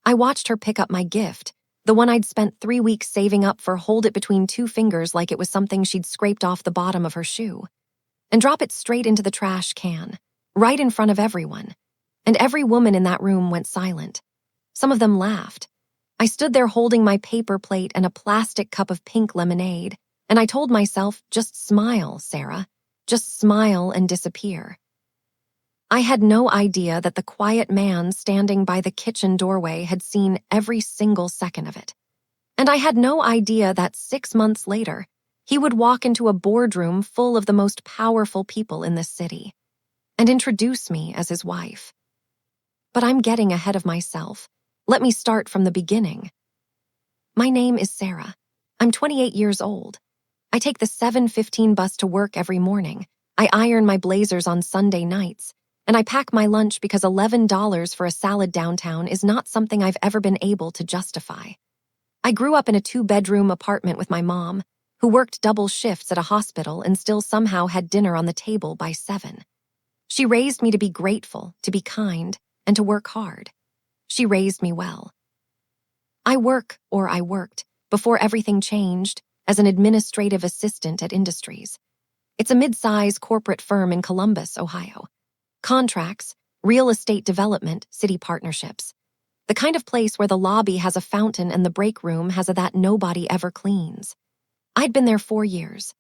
I watched her pick up my gift, the one I'd spent 3 weeks saving up for, hold it between 2 fingers like it was something she'd scraped off the bottom of her shoe, and drop it straight into the trash can, right in front of everyone. And every woman in that room went silent. Some of them laughed. I stood there holding my paper plate and a plastic cup of pink lemonade, and I told myself, just smile, Sarah. Just smile and disappear. I had no idea that the quiet man standing by the kitchen doorway had seen every single second of it. And I had no idea that 6 months later, he would walk into a boardroom full of the most powerful people in this city and introduce me as his wife. But I'm getting ahead of myself. Let me start from the beginning. My name is Sarah. I'm 28 years old. I take the 7:15 bus to work every morning. I iron my blazers on Sunday nights, and I pack my lunch because $11 for a salad downtown is not something I've ever been able to justify. I grew up in a 2-bedroom apartment with my mom, who worked double shifts at a hospital and still somehow had dinner on the table by 7. She raised me to be grateful, to be kind, and to work hard. She raised me well. I worked, before everything changed, as an administrative assistant at Industries. It's a mid-size corporate firm in Columbus, Ohio. Contracts, real estate development, city partnerships. The kind of place where the lobby has a fountain and the break room has a that nobody ever cleans. I'd been there 4 years.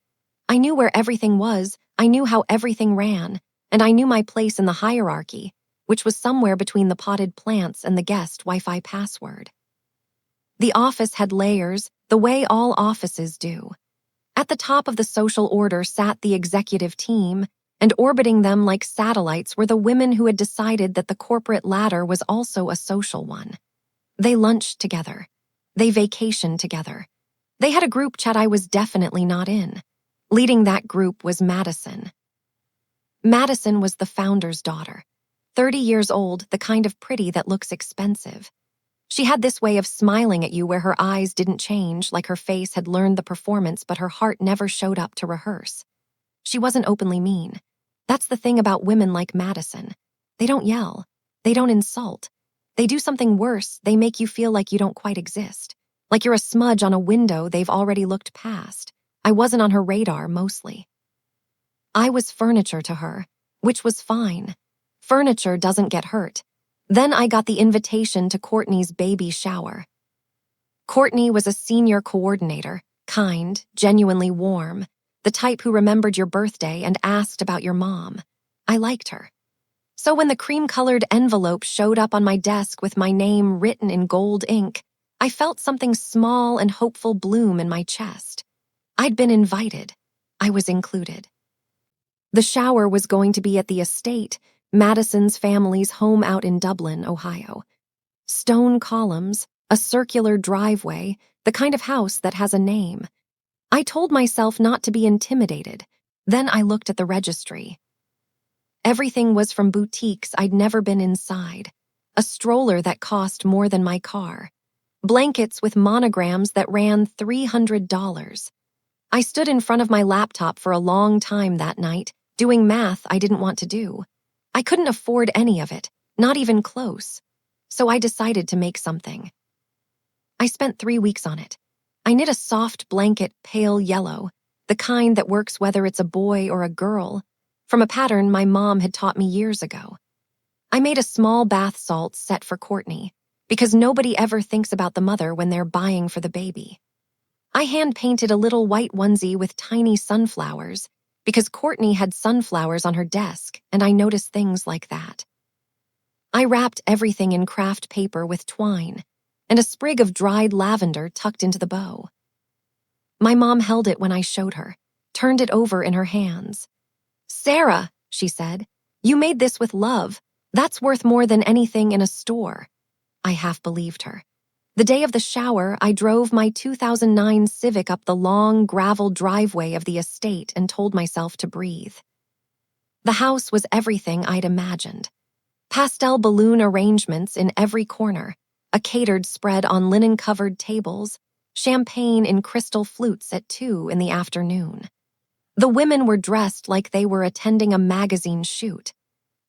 I knew where everything was, I knew how everything ran, and I knew my place in the hierarchy, which was somewhere between the potted plants and the guest Wi-Fi password. The office had layers, the way all offices do. At the top of the social order sat the executive team, and orbiting them like satellites were the women who had decided that the corporate ladder was also a social one. They lunched together. They vacationed together. They had a group chat I was definitely not in. Leading that group was Madison. Madison was the founder's daughter. 30 years old, the kind of pretty that looks expensive. She had this way of smiling at you where her eyes didn't change, like her face had learned the performance but her heart never showed up to rehearse. She wasn't openly mean. That's the thing about women like Madison. They don't yell. They don't insult. They do something worse, they make you feel like you don't quite exist. Like you're a smudge on a window they've already looked past. I wasn't on her radar, mostly. I was furniture to her, which was fine. Furniture doesn't get hurt. Then I got the invitation to Courtney's baby shower. Courtney was a senior coordinator, kind, genuinely warm, the type who remembered your birthday and asked about your mom. I liked her. So when the cream-colored envelope showed up on my desk with my name written in gold ink, I felt something small and hopeful bloom in my chest. I'd been invited. I was included. The shower was going to be at the estate, Madison's family's home out in Dublin, Ohio. Stone columns, a circular driveway, the kind of house that has a name. I told myself not to be intimidated. Then I looked at the registry. Everything was from boutiques I'd never been inside. A stroller that cost more than my car. Blankets with monograms that ran $300. I stood in front of my laptop for a long time that night, doing math I didn't want to do. I couldn't afford any of it, not even close. So I decided to make something. I spent 3 weeks on it. I knit a soft blanket, pale yellow, the kind that works whether it's a boy or a girl, from a pattern my mom had taught me years ago. I made a small bath salt set for Courtney, because nobody ever thinks about the mother when they're buying for the baby. I hand-painted a little white onesie with tiny sunflowers, because Courtney had sunflowers on her desk, and I noticed things like that. I wrapped everything in craft paper with twine, and a sprig of dried lavender tucked into the bow. My mom held it when I showed her, turned it over in her hands. "Sarah," she said, "you made this with love. That's worth more than anything in a store." I half believed her. The day of the shower, I drove my 2009 Civic up the long gravel driveway of the estate and told myself to breathe. The house was everything I'd imagined. Pastel balloon arrangements in every corner, a catered spread on linen-covered tables, champagne in crystal flutes at 2 in the afternoon. The women were dressed like they were attending a magazine shoot.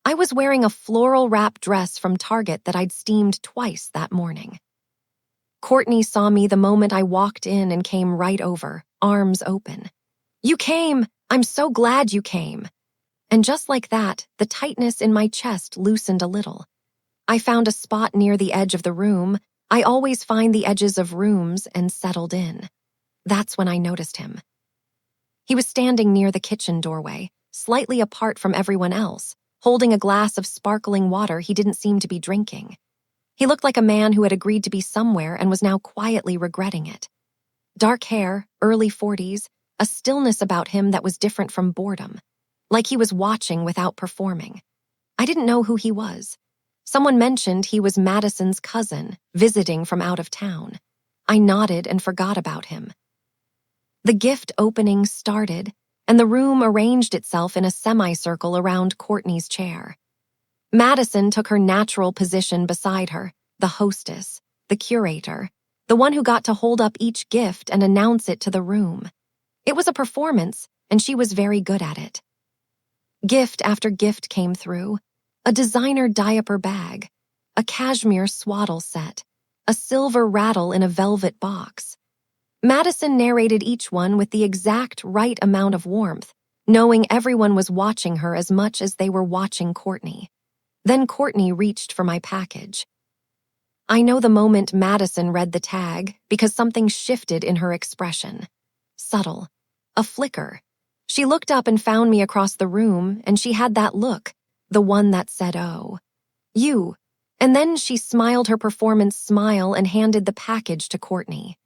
I was wearing a floral wrap dress from Target that I'd steamed twice that morning. Courtney saw me the moment I walked in and came right over, arms open. "You came! I'm so glad you came!" And just like that, the tightness in my chest loosened a little. I found a spot near the edge of the room. I always find the edges of rooms, and settled in. That's when I noticed him. He was standing near the kitchen doorway, slightly apart from everyone else, holding a glass of sparkling water he didn't seem to be drinking. He looked like a man who had agreed to be somewhere and was now quietly regretting it. Dark hair, early 40s, a stillness about him that was different from boredom, like he was watching without performing. I didn't know who he was. Someone mentioned he was Madison's cousin, visiting from out of town. I nodded and forgot about him. The gift opening started, and the room arranged itself in a semicircle around Courtney's chair. Madison took her natural position beside her, the hostess, the curator, the one who got to hold up each gift and announce it to the room. It was a performance, and she was very good at it. Gift after gift came through: a designer diaper bag, a cashmere swaddle set, a silver rattle in a velvet box. Madison narrated each one with the exact right amount of warmth, knowing everyone was watching her as much as they were watching Courtney. Then Courtney reached for my package. I know the moment Madison read the tag because something shifted in her expression. Subtle. A flicker. She looked up and found me across the room, and she had that look, the one that said, "Oh, you." And then she smiled her performance smile and handed the package to Courtney.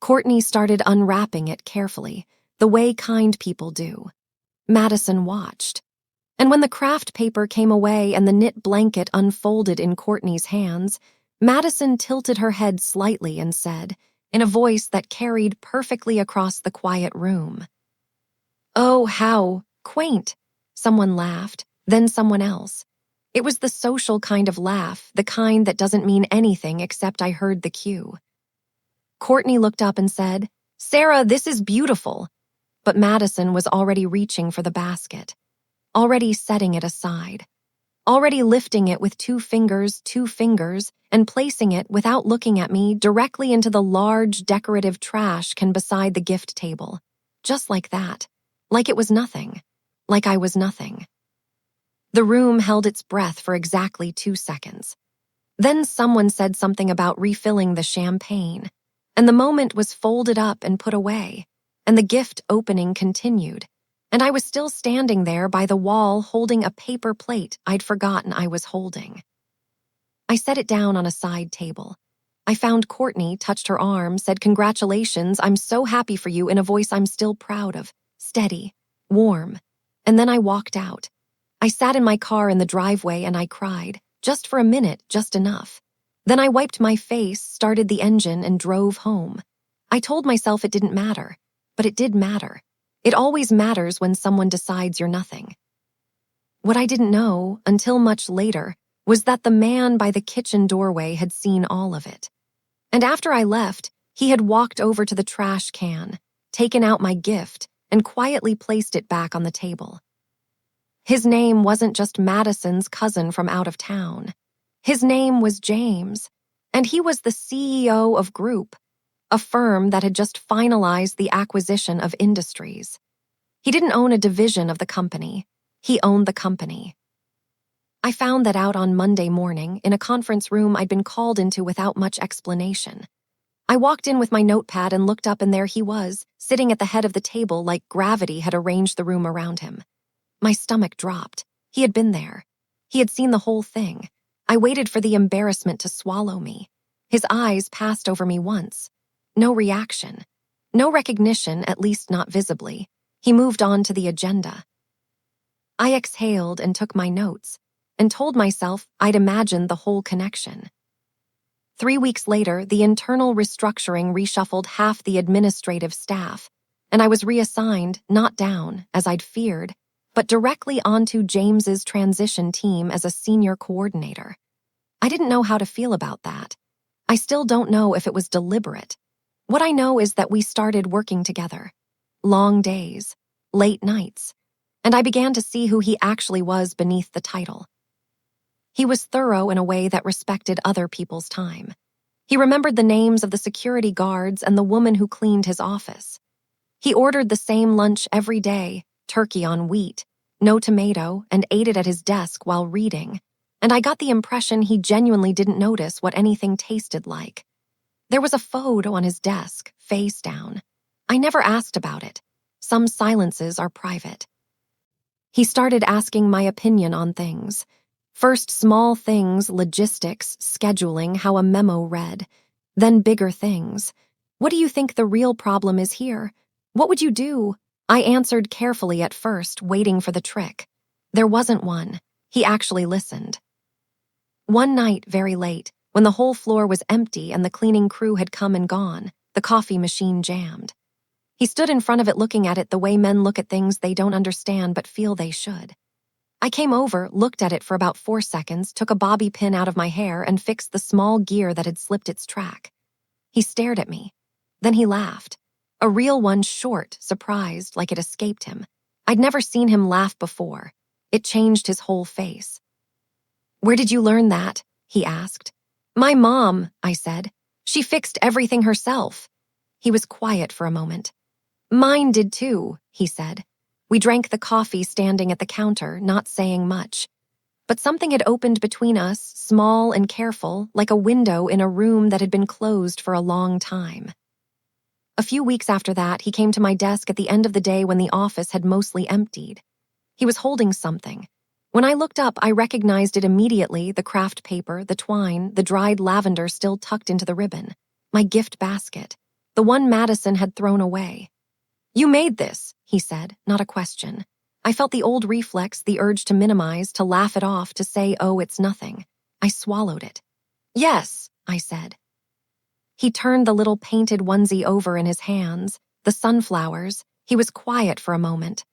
Courtney started unwrapping it carefully, the way kind people do. Madison watched. And when the craft paper came away and the knit blanket unfolded in Courtney's hands, Madison tilted her head slightly and said, in a voice that carried perfectly across the quiet room, "Oh, how quaint." Someone laughed, then someone else. It was the social kind of laugh, the kind that doesn't mean anything except I heard the cue. Courtney looked up and said, "Sarah, this is beautiful." But Madison was already reaching for the basket, already setting it aside, already lifting it with two fingers, and placing it, without looking at me, directly into the large decorative trash can beside the gift table. Just like that. Like it was nothing. Like I was nothing. The room held its breath for exactly 2 seconds. Then someone said something about refilling the champagne, and the moment was folded up and put away, and the gift opening continued, and I was still standing there by the wall holding a paper plate I'd forgotten I was holding. I set it down on a side table. I found Courtney, touched her arm, said, "Congratulations, I'm so happy for you," in a voice I'm still proud of, steady, warm. And then I walked out. I sat in my car in the driveway and I cried, just for a minute, just enough. Then I wiped my face, started the engine, and drove home. I told myself it didn't matter, but it did matter. It always matters when someone decides you're nothing. What I didn't know, until much later, was that the man by the kitchen doorway had seen all of it. And after I left, he had walked over to the trash can, taken out my gift, and quietly placed it back on the table. His name wasn't just Madison's cousin from out of town. His name was James, and he was the CEO of Group, a firm that had just finalized the acquisition of Industries. He didn't own a division of the company. He owned the company. I found that out on Monday morning in a conference room I'd been called into without much explanation. I walked in with my notepad and looked up, and there he was, sitting at the head of the table like gravity had arranged the room around him. My stomach dropped. He had been there. He had seen the whole thing. I waited for the embarrassment to swallow me. His eyes passed over me once. No reaction. No recognition, at least not visibly. He moved on to the agenda. I exhaled and took my notes, and told myself I'd imagined the whole connection. 3 weeks later, the internal restructuring reshuffled half the administrative staff, and I was reassigned, not down, as I'd feared, but directly onto James's transition team as a senior coordinator. I didn't know how to feel about that. I still don't know if it was deliberate. What I know is that we started working together. Long days, late nights, and I began to see who he actually was beneath the title. He was thorough in a way that respected other people's time. He remembered the names of the security guards and the woman who cleaned his office. He ordered the same lunch every day, turkey on wheat, no tomato, and ate it at his desk while reading, and I got the impression he genuinely didn't notice what anything tasted like. There was a photo on his desk, face down. I never asked about it. Some silences are private. He started asking my opinion on things. First small things, logistics, scheduling, how a memo read. Then bigger things. What do you think the real problem is here? What would you do? I answered carefully at first, waiting for the trick. There wasn't one. He actually listened. One night, very late, when the whole floor was empty and the cleaning crew had come and gone, the coffee machine jammed. He stood in front of it looking at it the way men look at things they don't understand but feel they should. I came over, looked at it for about 4 seconds, took a bobby pin out of my hair and fixed the small gear that had slipped its track. He stared at me. Then he laughed. A real one, short, surprised, like it escaped him. I'd never seen him laugh before. It changed his whole face. "Where did you learn that?" he asked. "My mom," I said. "She fixed everything herself." He was quiet for a moment. "Mine did too," he said. We drank the coffee standing at the counter, not saying much. But something had opened between us, small and careful, like a window in a room that had been closed for a long time. A few weeks after that, he came to my desk at the end of the day when the office had mostly emptied. He was holding something. When I looked up, I recognized it immediately, the craft paper, the twine, the dried lavender still tucked into the ribbon. My gift basket. The one Madison had thrown away. "You made this," he said, not a question. I felt the old reflex, the urge to minimize, to laugh it off, to say, "Oh, it's nothing." I swallowed it. "Yes," I said. He turned the little painted onesie over in his hands, the sunflowers. He was quiet for a moment.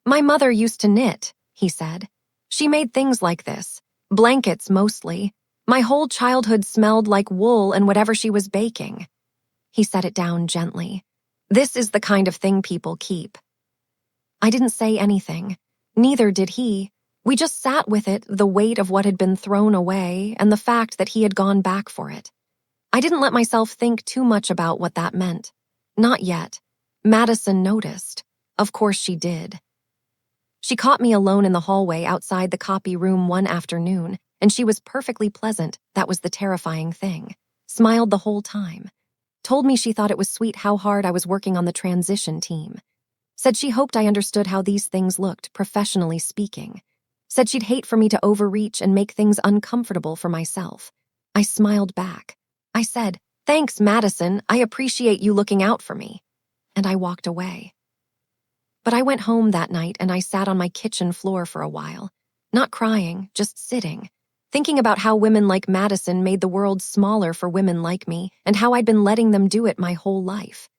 "My mother used to knit," he said. "She made things like this. Blankets, mostly. My whole childhood smelled like wool and whatever she was baking." He set it down gently. "This is the kind of thing people keep." I didn't say anything. Neither did he. We just sat with it, the weight of what had been thrown away and the fact that he had gone back for it. I didn't let myself think too much about what that meant. Not yet. Madison noticed. Of course she did. She caught me alone in the hallway outside the copy room one afternoon, and she was perfectly pleasant. That was the terrifying thing. Smiled the whole time. Told me she thought it was sweet how hard I was working on the transition team. Said she hoped I understood how these things looked, professionally speaking. Said she'd hate for me to overreach and make things uncomfortable for myself. I smiled back. I said, "Thanks, Madison, I appreciate you looking out for me." And I walked away. But I went home that night and I sat on my kitchen floor for a while. Not crying, just sitting. Thinking about how women like Madison made the world smaller for women like me and how I'd been letting them do it my whole life.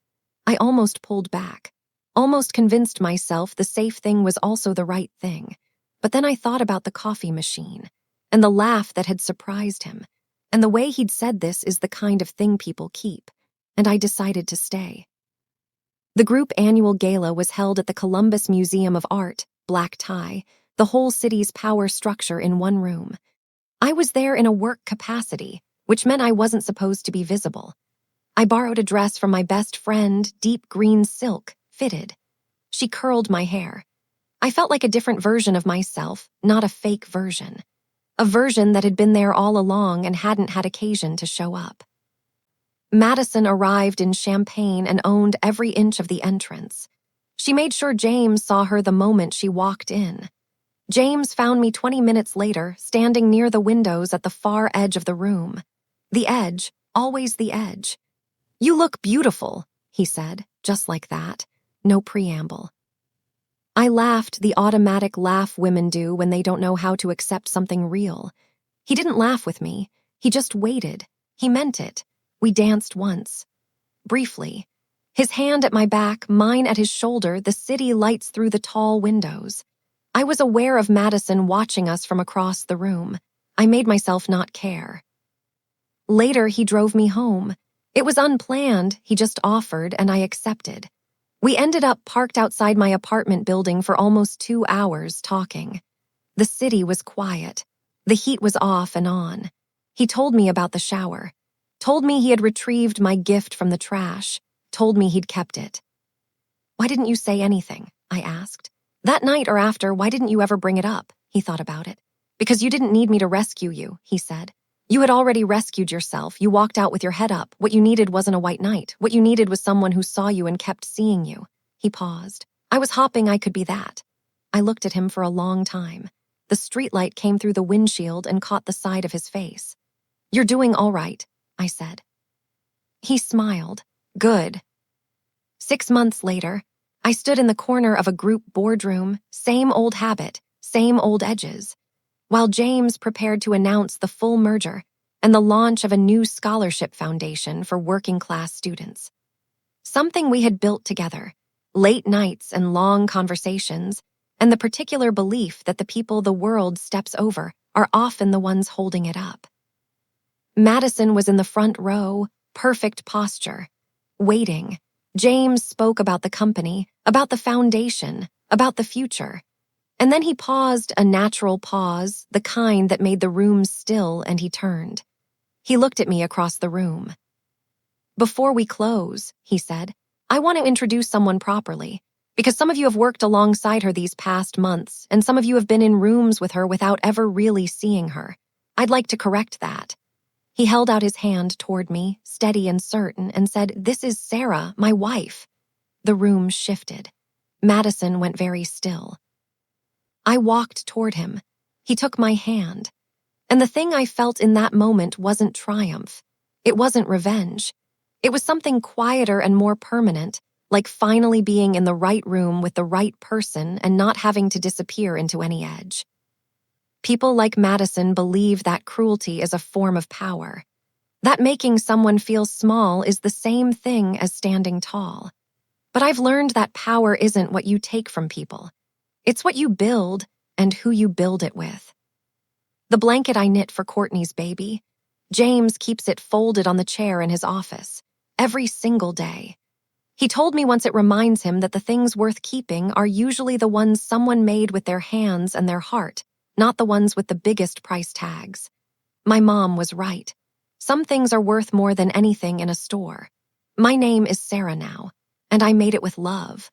I almost pulled back. Almost convinced myself the safe thing was also the right thing. But then I thought about the coffee machine, and the laugh that had surprised him, and the way he'd said this is the kind of thing people keep, and I decided to stay. The group annual gala was held at the Columbus Museum of Art, black tie, the whole city's power structure in one room. I was there in a work capacity, which meant I wasn't supposed to be visible. I borrowed a dress from my best friend, deep green silk, fitted. She curled my hair. I felt like a different version of myself, not a fake version. A version that had been there all along and hadn't had occasion to show up. Madison arrived in champagne and owned every inch of the entrance. She made sure James saw her the moment she walked in. James found me 20 minutes later, standing near the windows at the far edge of the room. The edge, always the edge. "You look beautiful," he said, just like that. No preamble. I laughed, the automatic laugh women do when they don't know how to accept something real. He didn't laugh with me. He just waited. He meant it. We danced once. Briefly. His hand at my back, mine at his shoulder, the city lights through the tall windows. I was aware of Madison watching us from across the room. I made myself not care. Later, he drove me home. It was unplanned, he just offered, and I accepted. We ended up parked outside my apartment building for almost 2 hours talking. The city was quiet. The heat was off and on. He told me about the shower. Told me he had retrieved my gift from the trash. Told me he'd kept it. "Why didn't you say anything?" I asked. "That night or after, why didn't you ever bring it up?" He thought about it. "Because you didn't need me to rescue you," he said. "You had already rescued yourself. You walked out with your head up. What you needed wasn't a white knight. What you needed was someone who saw you and kept seeing you." He paused. I was hoping I could be that. I looked at him for a long time. The streetlight came through the windshield and caught the side of his face. "You're doing all right," I said. He smiled. "Good." 6 months later, I stood in the corner of a group boardroom, same old habit, same old edges, while James prepared to announce the full merger and the launch of a new scholarship foundation for working-class students. Something we had built together, late nights and long conversations, and the particular belief that the people the world steps over are often the ones holding it up. Madison was in the front row, perfect posture, waiting. James spoke about the company, about the foundation, about the future. And then he paused, a natural pause, the kind that made the room still, and he turned. He looked at me across the room. "Before we close," he said, "I want to introduce someone properly, because some of you have worked alongside her these past months, and some of you have been in rooms with her without ever really seeing her. I'd like to correct that." He held out his hand toward me, steady and certain, and said, "This is Sarah, my wife." The room shifted. Madison went very still. I walked toward him. He took my hand. And the thing I felt in that moment wasn't triumph. It wasn't revenge. It was something quieter and more permanent, like finally being in the right room with the right person and not having to disappear into any edge. People like Madison believe that cruelty is a form of power. That making someone feel small is the same thing as standing tall. But I've learned that power isn't what you take from people. It's what you build and who you build it with. The blanket I knit for Courtney's baby, James keeps it folded on the chair in his office, every single day. He told me once it reminds him that the things worth keeping are usually the ones someone made with their hands and their heart, not the ones with the biggest price tags. My mom was right. Some things are worth more than anything in a store. My name is Sarah now, and I made it with love.